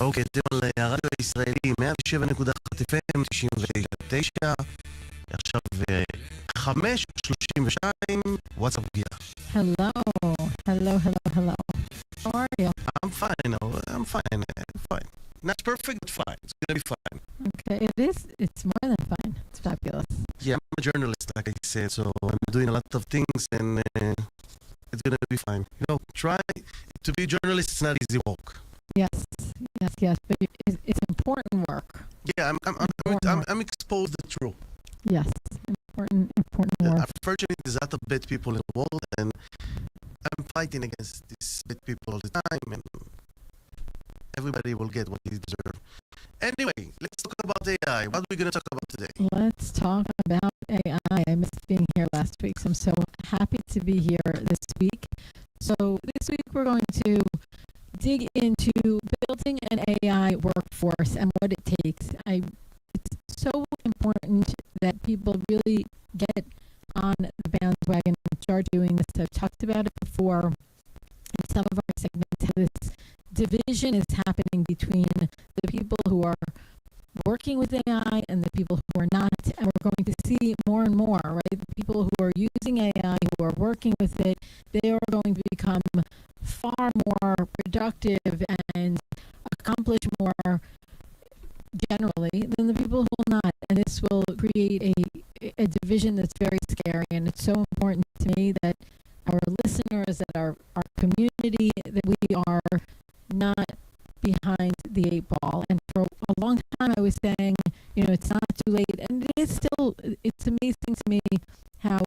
אוקיי, אתם על הרדיו הישראלי 107.1 FM 99, עכשיו 5:32, וואטסאפ פגיעה. Hello. How are you? I'm fine, I'm fine. Not perfect, but fine. It's gonna be fine. Okay, it's more than fine. It's fabulous. Yeah, I'm a journalist, like I said, so I'm doing a lot of things, and it's gonna be fine. You know, try to be a journalist. It's not easy work. Yes, but it's important work. Yeah, I'm exposed to the truth. Yes, important work. Unfortunately, there's a lot of bad people in the world, and I'm fighting against these bad people all the time, and everybody will get what they deserve. Anyway, let's talk about AI. What are we going to talk about today? Let's talk about AI. I missed being here last week, so I'm so happy to be here this week. So this week we're going to dig into building an AI workforce and what it takes. It's so important that people really get on the bandwagon and start doing this. I've talked about it before in some of our segments, how this division is happening between the people who are working with AI and the people who are not, and we're going to see more and more, right? The people who are using AI, who are working with it, they are going to become far more productive and accomplish more generally than the people who will not, and this will create a division that's very scary. And it's so important to me that our listeners, that our community, that we are not behind the eight ball. And for a long time I was saying, it's not too late, and it's amazing to me how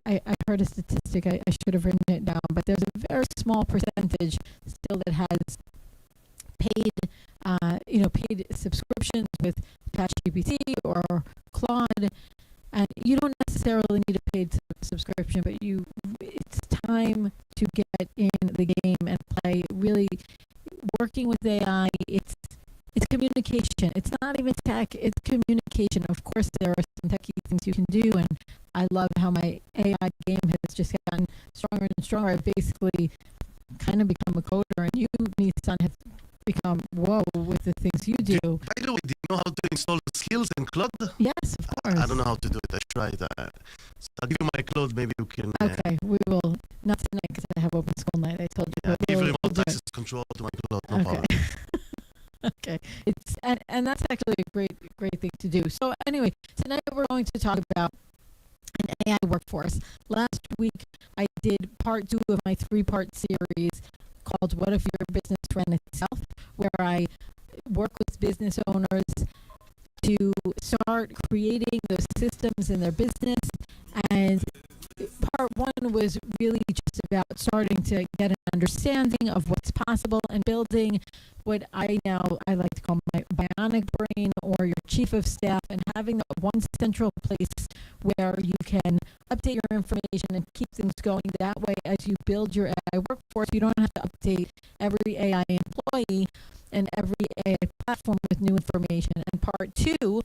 I heard a statistic, I should have written it down, but there's a very small percentage still that has paid subscriptions with ChatGPT or Claude, and you don't necessarily need a paid subscription, but it's time to get in the game and play. Really working with AI, it's communication. It's not even tech, it's communication. Of course, there are some techie things you can do, and I love how my AI game has just gotten stronger and stronger. I've basically kind of become a coder, and you, Nissan, have become with the things you do. By the way, do you know how to install skills in Claude? Yes, of course. I don't know how to do it. I tried. So I'll give you my Claude. Maybe you can. Okay, we will. Not tonight because I have open school night. I told you. Yeah, give remote access control to my Claude. No problem. Okay, and that's actually a great thing to do. So anyway, tonight we're going to talk about an AI workforce. Last week I did part 2 of my 3-part series called "What If Your Business Ran Itself," where I work with business owners to start creating those systems in their business. And part 1 was really just about starting to get an understanding of what's possible and building what I like to call my bionic brain, or your chief of staff, and having one central place where you can update your information and keep things going. That way, as you build your AI workforce, you don't have to update every AI employee and every AI platform with new information. And part 2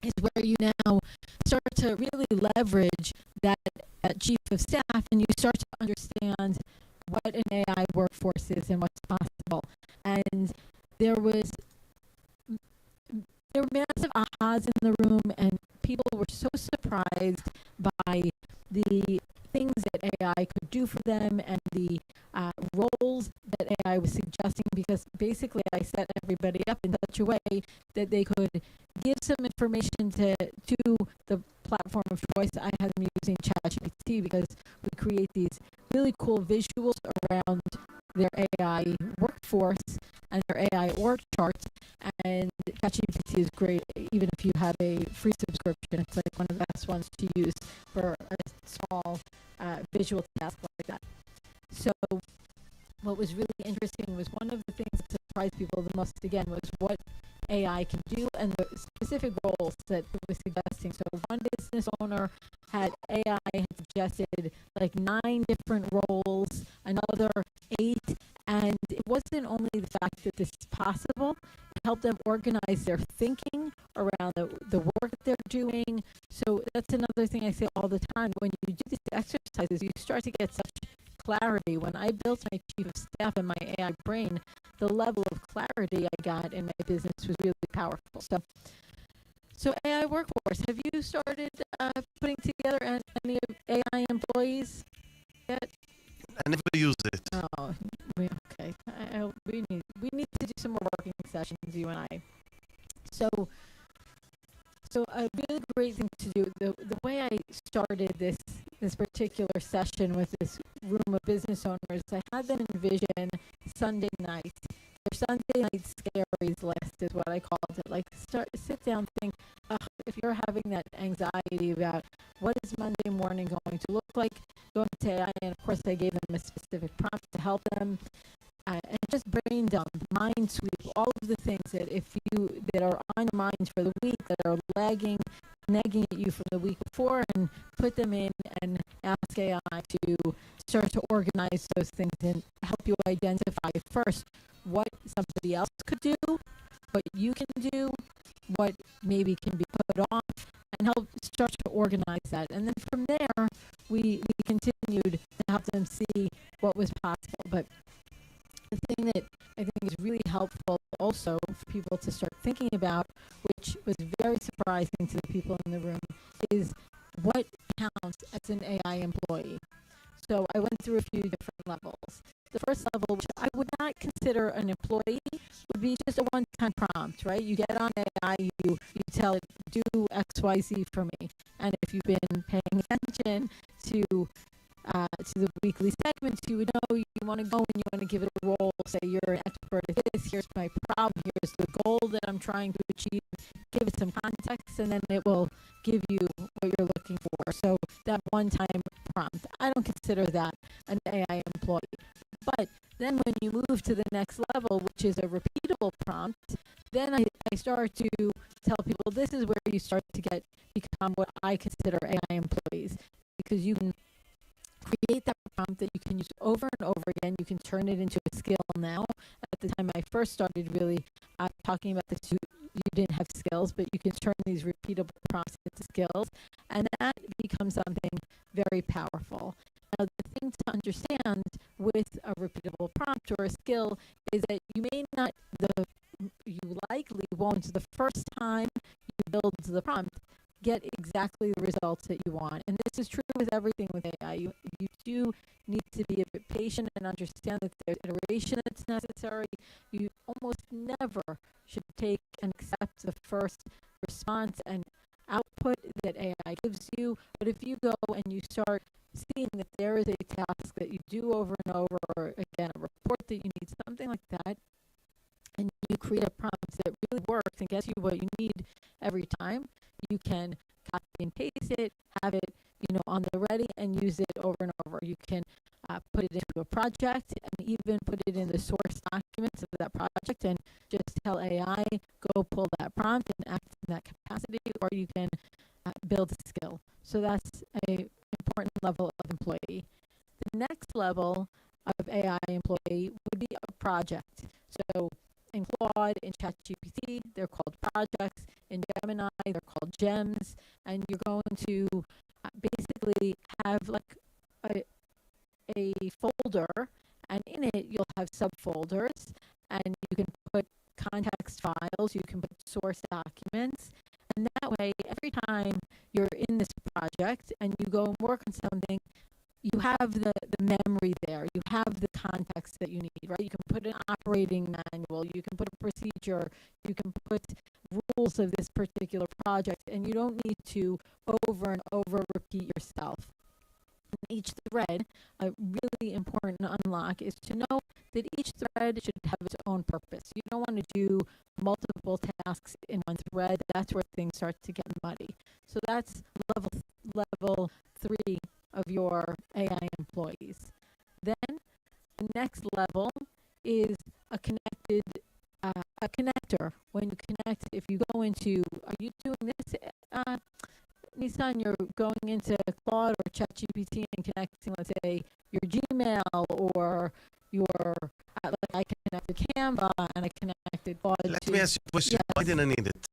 is where you now start to really leverage that chief of staff, and you start to understand what an AI workforce is and what's possible. And there were massive ahas in the room, and people were so surprised by the things that AI could do for them and the roles that AI was suggesting, because basically I set everybody up in such a way that they could give some information to the platform of choice. I had them using ChatGPT because we create these really cool visuals around their AI workforce and their AI org charts, and ChatGPT is great even if you have a free subscription. It's like one of the best ones to use for a small visual task like that. So what was really interesting was one of the things that surprised people the most, again, was what AI can do and the specific roles that it was suggesting. So one business owner had AI had suggested like 9 different roles, another 8, and it wasn't only the fact that this is possible, it helped them organize their thinking around the work that they're doing. So that's another thing I say all the time. When you do these exercises, you start to get such clarity. When I built my chief of staff and my AI brain, the level of clarity I got in my business was really powerful. So AI Workforce, have you started putting together any AI employees yet? I never use it. Oh, okay. We need to do some more working sessions, you and I. So a really great thing to do. The way I started this particular session with this room of business owners, I had them envision Sunday night. Their Sunday night scaries list is what I called it. Like sit down, think. If you're having that anxiety about what is Monday morning going to look like, going to AI, and of course I gave them a specific prompt to help them. And just brain dump, mind sweep, all of the things that are on your mind for the week that are nagging at you from the week before, and put them in and ask AI to start to organize those things and help you identify first what somebody else could do, what you can do, what maybe can be put off, and help start to organize that. And then from there, we continued to help them see what was possible. But the thing that I think is really helpful also for people to start thinking about, which was very surprising to the people in the room, is what counts as an AI employee. So I went through a few different levels. The first level, which I would not consider an employee, would be just a one-time prompt, right? You get on AI, you tell it, do X, Y, Z for me. And if you've been paying attention to the weekly segments, you would know you want to go and you want to give it a role. Say you're an expert at this, here's my problem, here's the goal that I'm trying to achieve. Give it some context, and then it will give you what you're looking for. So that one-time prompt, I don't consider that an AI employee. But then when you move to the next level, which is a repeatable prompt, then I start to tell people this is where you start to become what I consider AI employees, because you can create that prompt that you can use over and over again. You can turn it into a skill now. At the time I first started really talking about this, you didn't have skills, but you can turn these repeatable prompts into skills, and that becomes something very powerful. Now, the thing to understand with a repeatable prompt or a skill is that you likely won't, the first time you build the prompt, get exactly the results that you want. And this is true with everything with AI. You do need to be a bit patient and understand that there's iteration that's necessary. You almost never should take and accept the first response and output that AI gives you. But if you go and you start seeing that there is a task that you do over and over, or again, a report that you need, something like that, and you create a prompt that really works and gets you what you need every time, you can copy and paste it, have it, on the ready, and use it over and over. You can put it into a project and even put it in the source documents of that project and just tell AI, go pull that prompt and act in that capacity, or you can build a skill. So that's an important level of employee. The next level of AI employee would be a project. So in Claude, in ChatGPT, they're called projects. In Gemini, they're called gems. And you're going to basically have like a folder, and in it you'll have subfolders, and you can put context files, you can put source documents, and that way every time you're in this project and you go and work on something, you have the memory there, you have the context that you need, right? You can put an operating manual, you can put a procedure, you can put rules of this particular project, and you don't need to over and over repeat yourself. In each thread, a really important unlock is to know that each thread should have its own purpose. You don't want to do multiple tasks in one thread. That's where things start to get muddy. So that's level 3 of your AI employees. Then the next level is a connector. When you connect, if you go into, are you doing this, Nissan, you're going into Claude or ChatGPT and connecting, let's say, your Gmail or your, like I connected Canva and I connected Claude. Let me ask you a question. Yes. Why didn't I need it?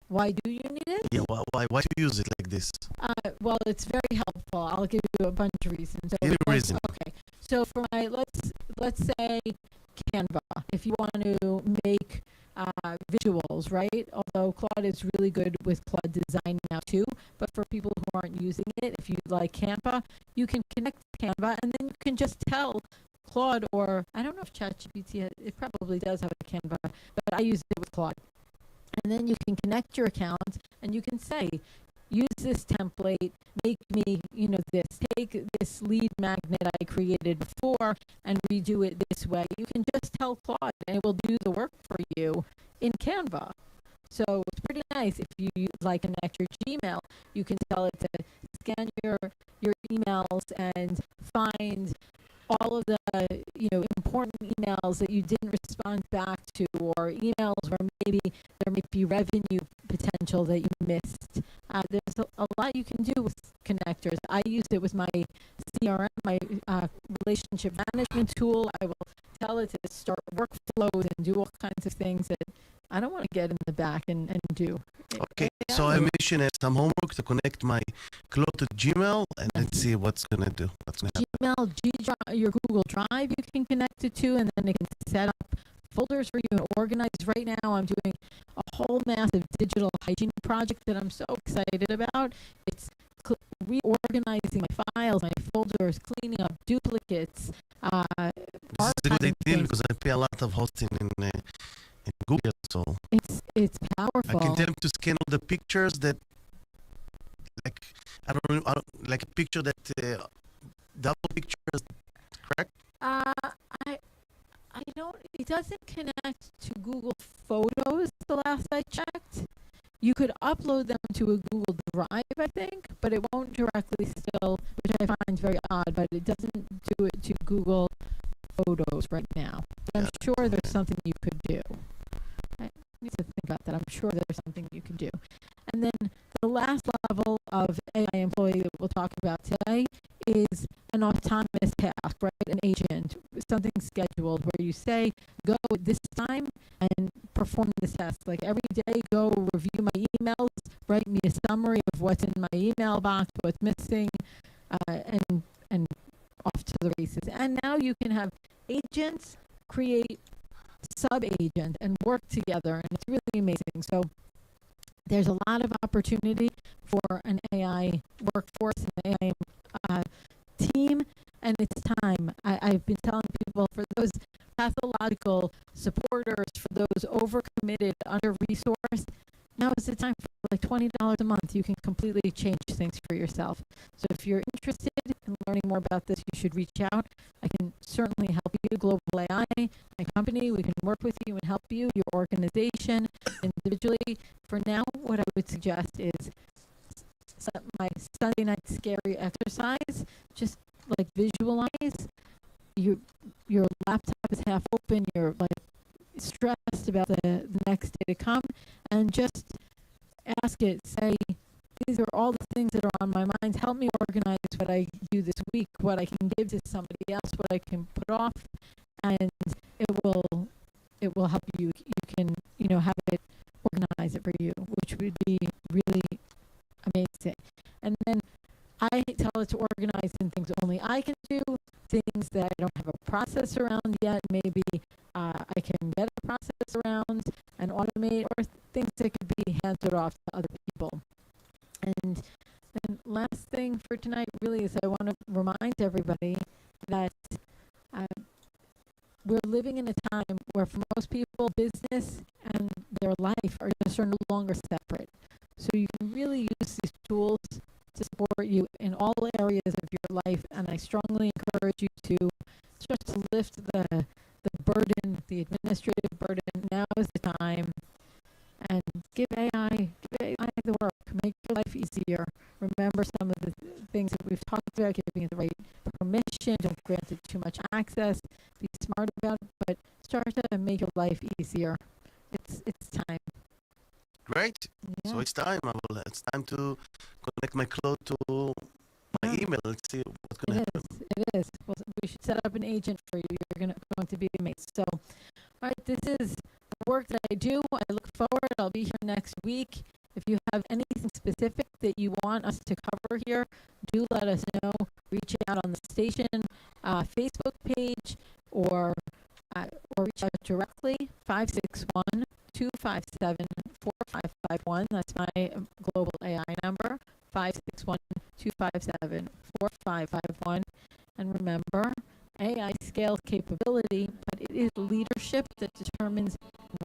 Why do you need it? Yeah, why do you use it like this? Well, it's very helpful. I'll give you a bunch of reasons. So Give me a reason. Okay. So for my, let's say Canva. If you want to make visuals, right? Although Claude is really good with Claude Design now too, but for people who aren't using it, if you like Canva, you can connect to Canva, and then you can just tell Claude, or I don't know if ChatGPT, it probably does have a Canva, but I use it with Claude. And then you can connect your account, and you can say, use this template, make me, this, take this lead magnet I created before and redo it this way. You can just tell Claude and it will do the work for you in Canva. So it's pretty nice. If you connect your Gmail, you can tell it to scan your emails and find all of the important emails that you didn't respond back to, or emails where maybe there might be revenue potential that you missed. There's a lot you can do with connectors. I use it with my CRM, my relationship management tool. I will tell it to start workflows and do all kinds of things that I don't want to get in the back and do. Okay, so I mentioned some homework to connect my Claude to Gmail, and let's see what's gonna do. What's gonna happen. Gmail, your Google Drive, you can connect it to, and then it can set up folders for you and organize. Right now, I'm doing a whole massive digital hygiene project that I'm so excited about. It's reorganizing my files, my folders, cleaning up duplicates. This is a good idea because I pay a lot of hosting in Google, so it's powerful. I can tell them to scan all the pictures that, like, I don't like a picture that double pictures, correct? I don't. It doesn't connect to Google Photos. The last I checked, you could upload them to a Google Drive, I think, but it won't directly still, which I find very odd. But it doesn't do it to Google Photos right now. But I'm sure there's something you could do. I need to think about that. I'm sure there's something you can do. And then the last level of AI employee that we'll talk about today is an autonomous task, right? An agent, something scheduled where you say, go at this time and perform this task. Like every day, go review my emails, write me a summary of what's in my email box, what's missing, and off to the races. And now you can have agents create sub-agent and work together, and it's really amazing. So there's a lot of opportunity for an AI workforce, an AI team, and it's time. I've been telling people, for those pathological supporters, for those overcommitted, under-resourced, now is the time for like $20 a month. You can completely change things for yourself. So if you're interested in learning more about this, you should reach out. I can certainly help you. Global AI, my company, we can work with you and help you, your organization, individually. For now, what I would suggest is my Sunday night scary exercise. Just like visualize your laptop is half open, you're like stressed about the next day to come, and just ask it, say, these are all the things that are on my mind. Help me organize what I do this week, what I can give to somebody else, what I can put off, and it will help you. You can, have it organize it for you, which would be really amazing. And then I tell it to organize in things only I can do, things that I don't have a process around yet. Maybe I can get a process around and automate, or things that could be handed off to other people. And then last thing for tonight really is I want to remind everybody that we're living in a time where for most people, business and their life are just no longer separate. So you can really use these tools to support you in all areas of your life, and I strongly encourage you to start to lift the burden, the administrative burden. Now is the time, and give AI the work. Make your life easier. Remember some of the things that we've talked about, giving it the right permission, don't grant it too much access, be smart about it, but start to make your life easier. It's time. Great. Yeah. So it's time. It's time to connect my Claude to my email. Let's see what's going to happen. It is. Well, we should set up an agent for you. You're going to be amazed. So, all right, this is the work that I do. I look forward. I'll be here next week. If you have anything specific that you want us to cover here, do let us know. Reach out on the station Facebook page, or or reach out directly, 561-257-4551. That's my global AI number, 561-257-4551. And remember, AI scales capability, but it is leadership that determines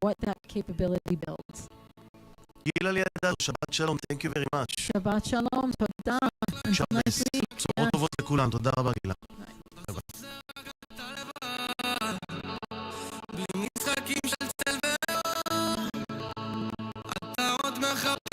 what that capability builds. גילה לידל, שבת שלום, thank you very much. שבת שלום, תודה. שבס, בשורות טובות לכולם, תודה רבה גילה. בלי משחקים של צל ואור, אתה עוד מחפש